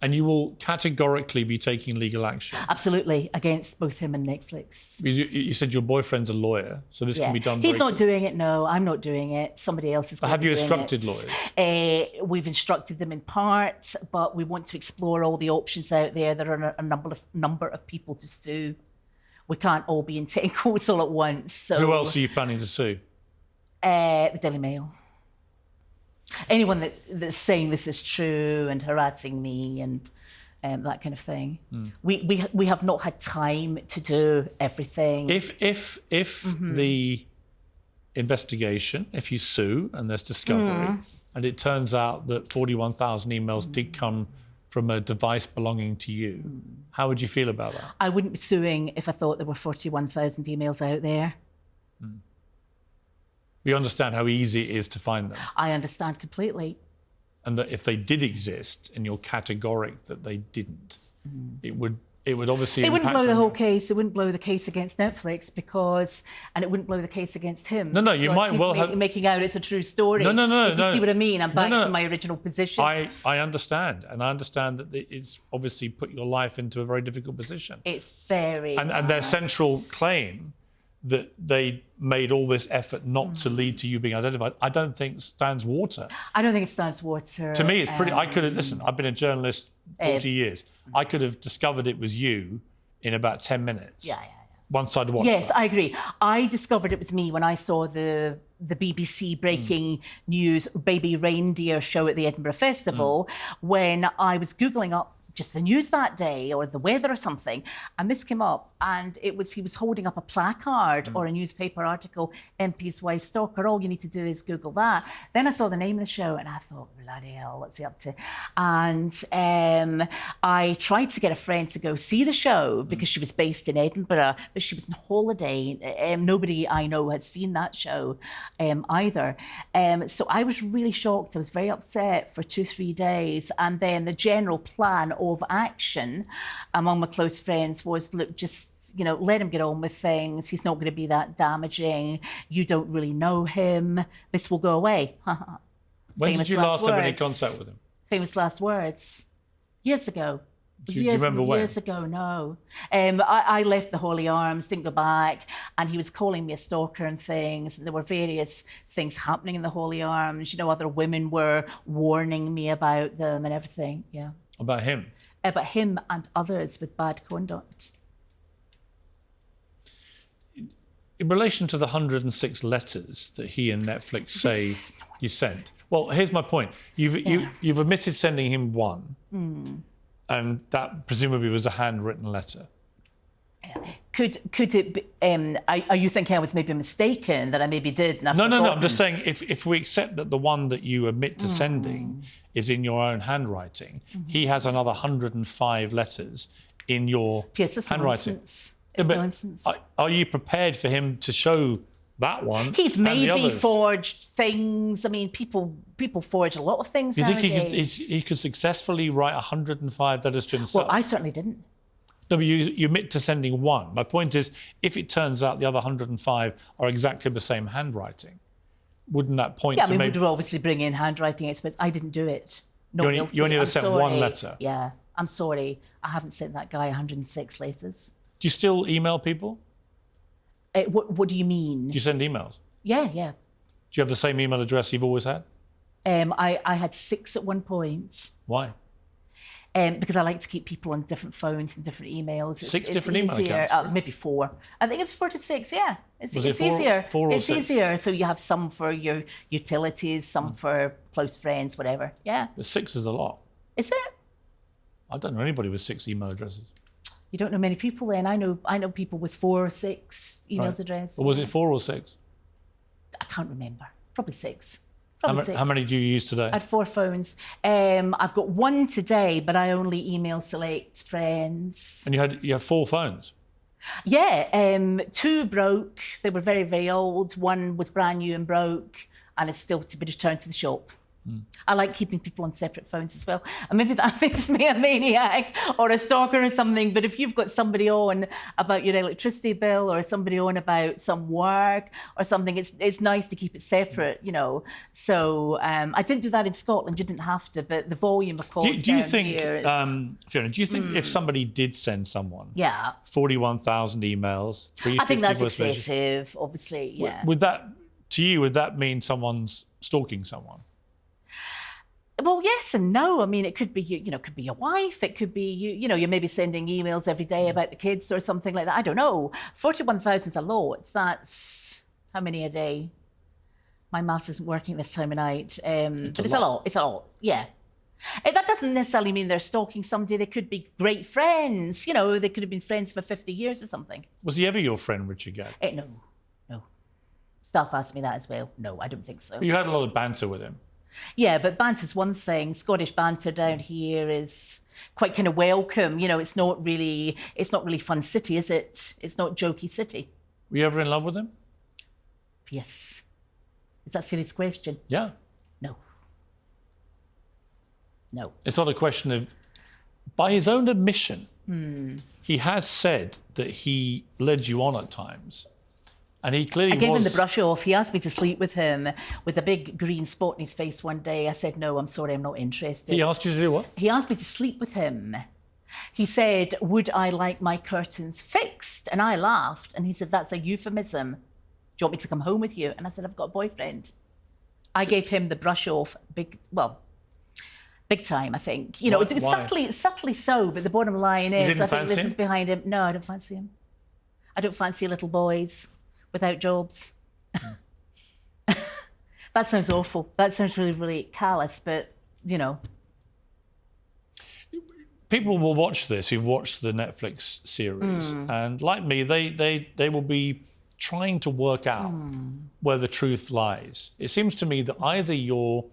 And you will categorically be taking legal action? Absolutely, against both him and Netflix. You said your boyfriend's a lawyer, so this can be done He's not doing it, no. I'm not doing it. Somebody else is going to be doing it. Have you instructed lawyers? We've instructed them in part, but we want to explore all the options out there. There are a number of people to sue. We can't all be in 10 courts all at once. So, who else are you planning to sue? The Daily Mail. Anyone that's saying this is true and harassing me and that kind of thing. We have not had time to do everything. If the investigation, if you sue and there's discovery, and it turns out that 41,000 emails did come from a device belonging to you, how would you feel about that? I wouldn't be suing if I thought there were 41,000 emails out there. You understand how easy it is to find them. I understand completely. And that if they did exist and you're categoric that they didn't, it would obviously It wouldn't impact blow the on whole you. case. It wouldn't blow the case against Netflix and it wouldn't blow the case against him. No, you because might he's well have making out it's a true story. No. If you see what I mean, I'm back to my original position. I understand, and I understand that it's obviously put your life into a very difficult position. It's very and their central claim that they made all this effort not to lead to you being identified, I don't think stands water. I don't think it stands water. To me, it's pretty. I could have listen. I've been a journalist 40 years. I could have discovered it was you in about 10 minutes. Yeah. Once I'd watched. Yes, I agree. I discovered it was me when I saw the BBC breaking news baby reindeer show at the Edinburgh Festival, when I was Googling up just the news that day or the weather or something, and this came up, and he was holding up a placard or a newspaper article, MP's wife stalker. All you need to do is Google that. Then I saw the name of the show and I thought, bloody hell, what's he up to? And I tried to get a friend to go see the show because she was based in Edinburgh, but she was on holiday. Nobody I know had seen that show either. So I was really shocked. I was very upset for 2-3 days. And then the general plan of action among my close friends was, look, just let him get on with things. He's not going to be that damaging. You don't really know him. This will go away. When Famous did you last have any words. contact with him? Famous last words. Years ago. Do you remember when? Years ago, no. I left the Holy Arms, didn't go back, and he was calling me a stalker and things. And there were various things happening in the Holy Arms. Other women were warning me about them and everything. Yeah. About him? About him and others with bad conduct. In relation to the 106 letters that he and Netflix say you sent, well, here's my point. You've admitted sending him one, and that presumably was a handwritten letter. Could it be, are you thinking I was maybe mistaken, that I maybe did? And I've No. forgotten? I'm just saying, if we accept that the one that you admit to sending is in your own handwriting, he has another 105 letters in your handwriting. Nonsense. It's nonsense. Are you prepared for him to show that one? He's and the maybe others? forged things. I mean, people forge a lot of things Do you think nowadays. he could successfully write 105 letters to himself? Well, I certainly didn't. No, but you admit to sending one. My point is, if it turns out the other 105 are exactly the same handwriting, wouldn't that point Yeah, to I mean, maybe... we'd obviously bring in handwriting experts. I didn't do it. You only ever sent one letter? Yeah, I'm sorry. I haven't sent that guy 106 letters. Do you still email people? What do you mean? Do you send emails? Yeah. Do you have the same email address you've always had? I had 6 at one point. Why? Because I like to keep people on different phones and different emails. Six different email accounts? Maybe 4. I think it's 4 to 6, yeah. It's Was it four- easier. four or it's six? easier. So you have some for your utilities, some for close friends, whatever. Yeah. The 6 is a lot. Is it? I don't know anybody with 6 email addresses. You don't know many people then. I know people with 4 or 6 emails Right. address. Or was it 4 or 6? I can't remember. Probably 6. How, Probably 6. how many do you use today? I had 4 phones. I've got 1 today, but I only email select friends. And you have 4 phones? Yeah, 2 broke. They were very, very old. 1 was brand new and broke, and it's still to be returned to the shop. I like keeping people on separate phones as well. And maybe that makes me a maniac or a stalker or something. But if you've got somebody on about your electricity bill or somebody on about some work or something, it's nice to keep it separate, you know. So I didn't do that in Scotland. You didn't have to, but the volume of calls Do you down think, here is... Fiona, do you think if somebody did send someone Yeah. 41,000 emails, 350 I think that's voice messages, excessive, obviously, yeah. would that, to you, would that mean someone's stalking someone? Well, yes and no. I mean, it could be it could be your wife. It could be you're maybe sending emails every day about the kids or something like that. I don't know. 41,000 is a lot. That's how many a day? My maths isn't working this time of night. But it's a lot. It's a lot. Yeah. That doesn't necessarily mean they're stalking somebody. They could be great friends. You know, they could have been friends for 50 years or something. Was he ever your friend, Richard Gadd? No. Staff asked me that as well. No, I don't think so. But you had a lot of banter with him. Yeah, but banter's one thing. Scottish banter down here is quite kind of welcome. You know, it's not really Fun City, is it? It's not jokey city. Were you ever in love with him? Yes. Is that a serious question? Yeah. No. It's not a question of... By his own admission, he has said that he led you on at times. And he clearly I gave him the brush off. He asked me to sleep with him with a big green spot in his face one day. I said, no, I'm sorry, I'm not interested. He asked you to do what? He asked me to sleep with him. He said, would I like my curtains fixed? And I laughed. And he said, that's a euphemism. Do you want me to come home with you? And I said, I've got a boyfriend. I gave him the brush off big time, I think. You know, it was subtly so, but the bottom line is, I think this is behind him. No, I don't fancy him. I don't fancy little boys without jobs. That sounds awful. That sounds really, really callous, but, you know. People will watch this who've watched the Netflix series, and like me, they will be trying to work out where the truth lies. It seems to me that either you're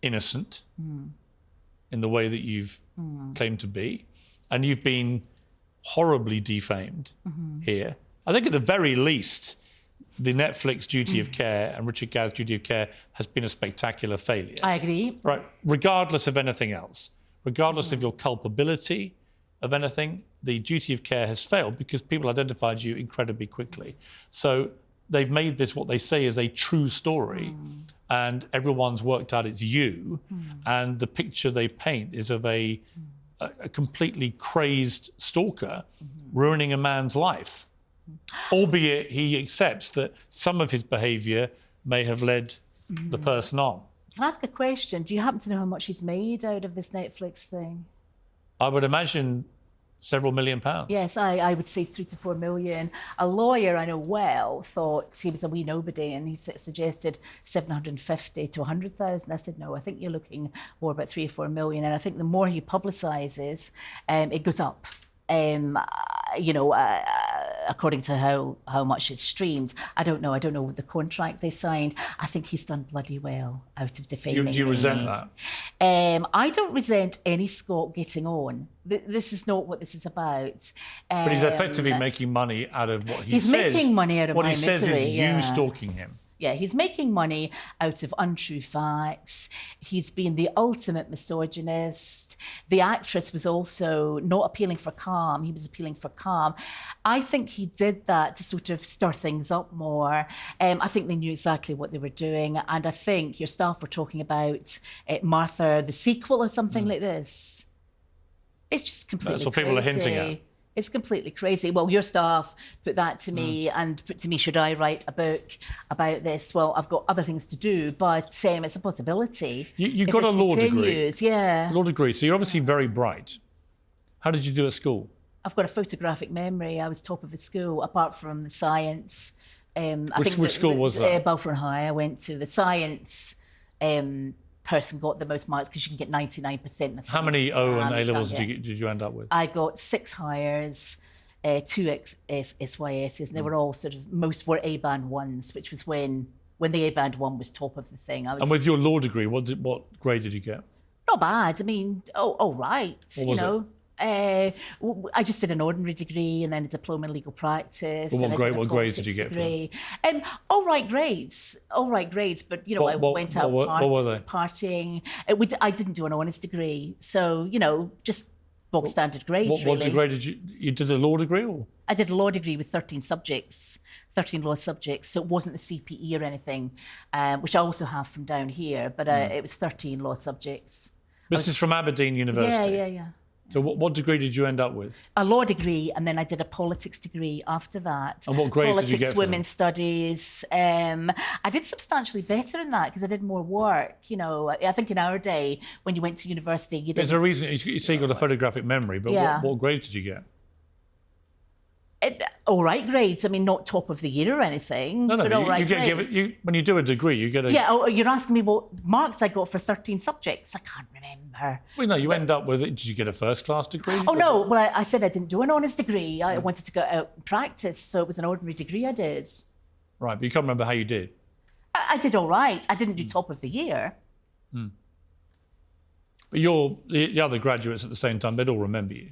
innocent in the way that you've claimed to be, and you've been horribly defamed here. I think at the very least, the Netflix duty of care and Richard Gadd's duty of care has been a spectacular failure. I agree. Right, regardless of anything else, regardless of your culpability of anything, the duty of care has failed because people identified you incredibly quickly. So they've made this what they say is a true story, and everyone's worked out it's you, and the picture they paint is of a completely crazed stalker ruining a man's life. Albeit he accepts that some of his behaviour may have led the person on. Can I ask a question? Do you happen to know how much he's made out of this Netflix thing? I would imagine several £1 million. Yes, I would say 3 to 4 million. A lawyer I know well thought he was a wee nobody, and he suggested 750 to 100,000. I said, no, I think you're looking more about 3 or 4 million. And I think the more he publicises, it goes up. According to how much it's streamed. I don't know the contract they signed. I think he's done bloody well out of defaming me. Do you resent that? I don't resent any Scot getting on. This is not what this is about. But he's effectively making money out of what he says. He's making money out of what my he says misery, is you stalking him. Yeah, he's making money out of untrue facts. He's been the ultimate misogynist. The actress was also not appealing for calm. He was appealing for calm. I think he did that to sort of stir things up more. I think they knew exactly what they were doing. And I think your staff were talking about Martha, the sequel or something like this. It's just completely That's what people are hinting at. It's completely crazy. Well, your staff put that to me and put to me, should I write a book about this? Well, I've got other things to do, but it's a possibility. You got a law degree. Yeah. Law degree. So you're obviously very bright. How did you do at school? I've got a photographic memory. I was top of the school, apart from the science. Which school was that? Balfour High. I went to the science. Person got the most marks because you can get 99% in the How many O and A levels yeah. did you end up with? I got 6 hires, 2 SYSs, and they were all sort of, most were A-band 1s, which was when the A-band 1 was top of the thing. And with your law degree, what grade did you get? Not bad. I mean, all right. What was it? I just did an ordinary degree and then a diploma in legal practice. Well, what grades did you get degree. All right grades, but I went out what were they? partying. I didn't do an honours degree, so just bog standard grades. What degree did you did a law degree or? I did a law degree with 13 subjects, 13 law subjects. So it wasn't the CPE or anything, which I also have from down here, but it was 13 law subjects. This is from Aberdeen University. Yeah. So what degree did you end up with? A law degree, and then I did a politics degree after that. And what grade did you get for women's studies. I did substantially better in that because I did more work. I think in our day, when you went to university, you did. There's a reason you say you got a photographic memory, but what grades did you get? All right grades. I mean, not top of the year or anything. No, but all right grades. When you do a degree, you get a. Yeah. Oh, you're asking me what marks I got for 13 subjects. I can't remember. Well, no, you end up with it. Did you get a first-class degree? Oh no. Well, I said I didn't do an honours degree. I wanted to go out and practice, so it was an ordinary degree I did. Right, but you can't remember how you did. I did all right. I didn't do top of the year. But the other graduates at the same time, they'd all remember you.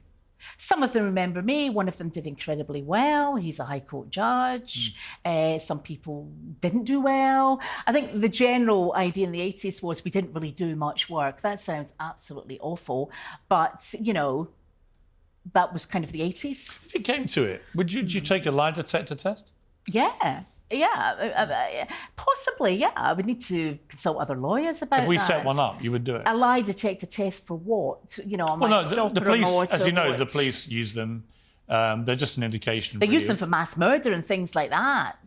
Some of them remember me. One of them did incredibly well. He's a High Court judge. Some people didn't do well. I think the general idea in the 80s was we didn't really do much work. That sounds absolutely awful. But, that was kind of the 80s. If it came to it, would you take a lie detector test? Yeah. Possibly, yeah. I would need to consult other lawyers about that. If we set one up, you would do it? A lie detector test for what? The police, as you know, the police use them. They're just an indication. They use them for mass murder and things like that.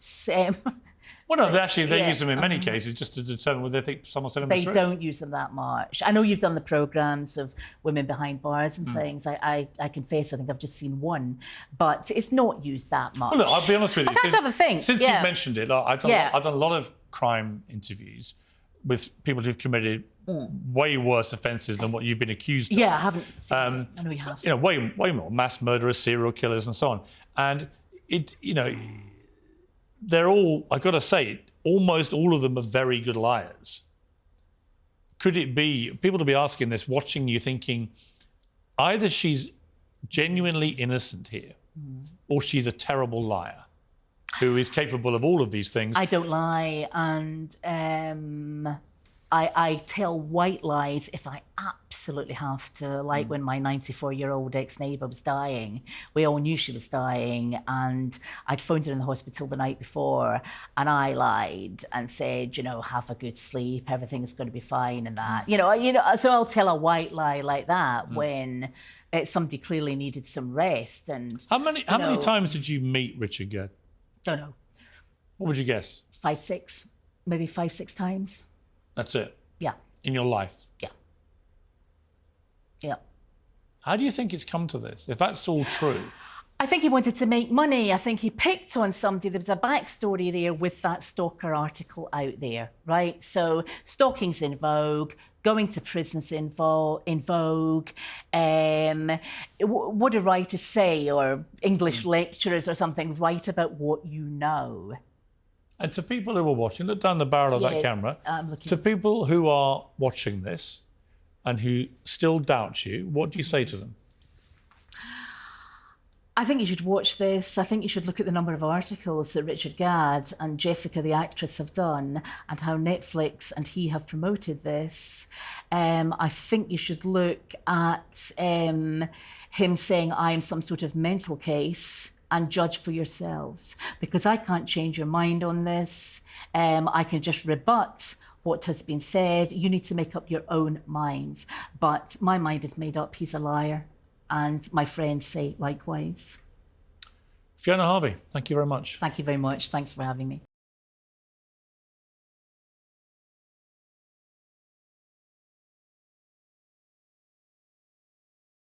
Well, no, they use them in many cases just to determine whether they think someone's telling the truth. They don't use them that much. I know you've done the programmes of women behind bars and things. I confess, I think I've just seen one, but it's not used that much. Well, look, I'll be honest with you. I'd have to have a think. Since you've mentioned it, I've done a lot of crime interviews with people who've committed way worse offences than what you've been accused of. Yeah, I haven't seen it. I know you have. Way more mass murderers, serial killers, and so on. And they're all, I've got to say, almost all of them are very good liars. Could it be, people to be asking this, watching you thinking, either she's genuinely innocent here, or she's a terrible liar who is capable of all of these things? I don't lie, and I tell white lies if I absolutely have to. Like when my 94-year-old ex-neighbour was dying, we all knew she was dying, and I'd phoned her in the hospital the night before, and I lied and said, have a good sleep, everything's going to be fine, and that. So I'll tell a white lie like that when somebody clearly needed some rest. And how many times did you meet Richard Gere? Don't know. What would you guess? 5, 6, maybe 5, 6 times. That's it? Yeah. In your life? Yeah. Yeah. How do you think it's come to this, if that's all true? I think he wanted to make money. I think he picked on somebody. There was a backstory there with that stalker article out there, right? So stalking's in vogue. Going to prison's in vogue. What do writers say, or English lecturers or something, write about what you know? And to people who are watching, look down the barrel of that camera. To people who are watching this and who still doubt you, what do you say to them? I think you should watch this. I think you should look at the number of articles that Richard Gadd and Jessica the actress have done and how Netflix and he have promoted this. I think you should look at him saying I am some sort of mental case and judge for yourselves, because I can't change your mind on this. I can just rebut what has been said. You need to make up your own minds. But my mind is made up. He's a liar. And my friends say likewise. Fiona Harvey, thank you very much. Thank you very much. Thanks for having me.